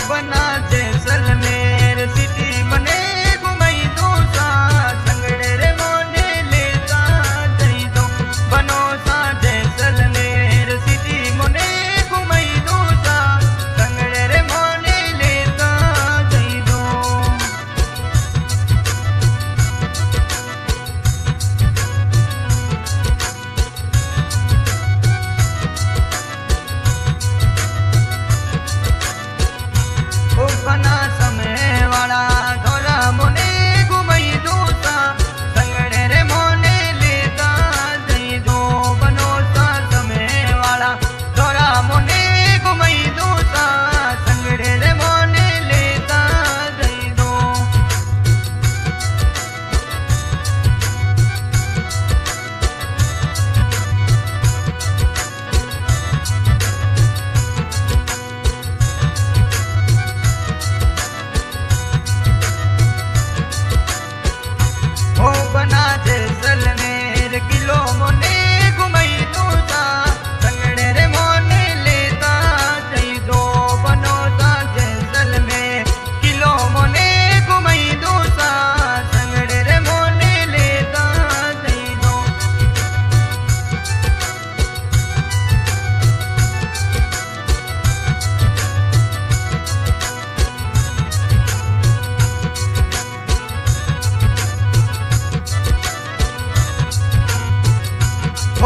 बना जैसलमेर सिटी मने घुमाई दो सा संगड़े रे मोने लेता जई दो बनो सा जैसलमेर सिटी मने घुमाई दो सा संगड़े रे मोने लेता जई दो ओ बना समय वाला धोरा मोने घुमाई दो सा संगड़े रे मोने लेता जई दो बनो सा समय वाला धोरा मोने घुमाई दो सा संगड़े रे मोने लेता जई दो ओ बना जैसलमेर किलो मोने घुमाई दो सा संगड़े रे मोने लेता जई दो बनो सा जैसलमेर किलो मोने घुमाई दो सा संगड़े रे मोने लेता जई दो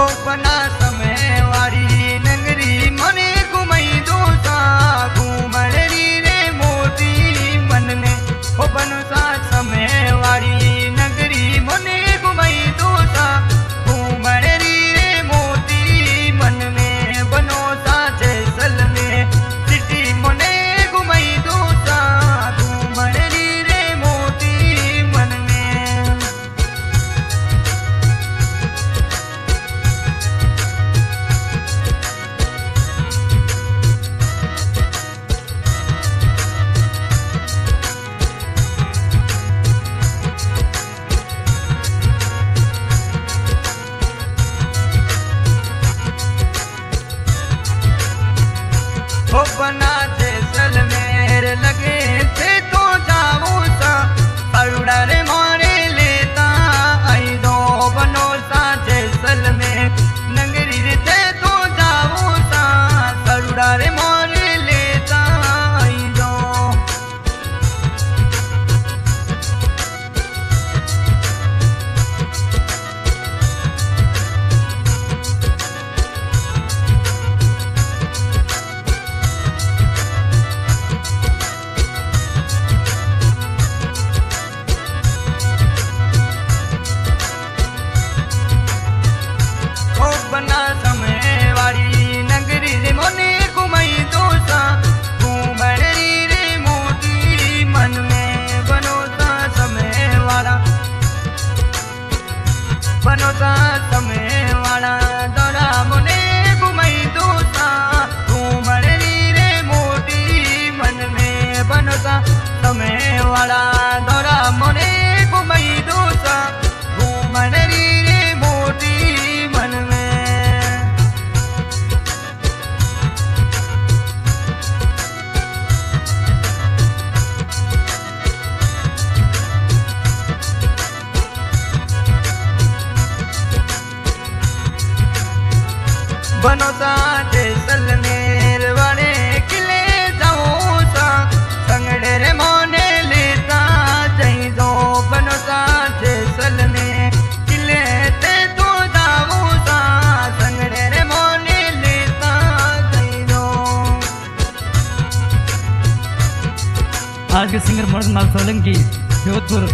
ओ बना समय वाली नगरी मने घुमाई दो सा घूमड़ी रे मोती मन में ओ बनो सा समय वाली नगरी मने घुमाई दो सा घूमड़ी रे मोती मन में बनो सा जैसलमेर सिटी मने घुमाई दो सा घूमड़ी रे मोती मन में ओ बना जैसलमेर लगे थे तो जाऊं सा परुड़ा रे मोरे लेता आई दो बनो सा जैसलमेर नगरी थे तो जाऊं सा परुड़ा रे मोरे लेता आई दो ओ बना समय वाली नगरी रे मोने घुमाई दो सा घूमड़ी रे मोती मन में बनो सा समय वाला बनो सा समय वाला दौरा मोने घुमाई दो सा घूमड़ी रे मोती मन में बनो सा समय वाला दौरा मोने घुमाई दो सा घूमड़ी रे मोती मन में बनो सा जैसलमेर वाले किले जाऊं सा संगड़े रे मोने लेता जई दो बनो सा जैसलमेर किले ते तो जाऊं सा संगड़े रे मोने लेता जई दो आज के सिंगर मर्द माल सोलंकी जोधपुर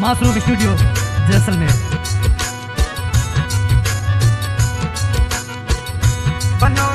मासरूफ स्टूडियो जैसलमेर। बनो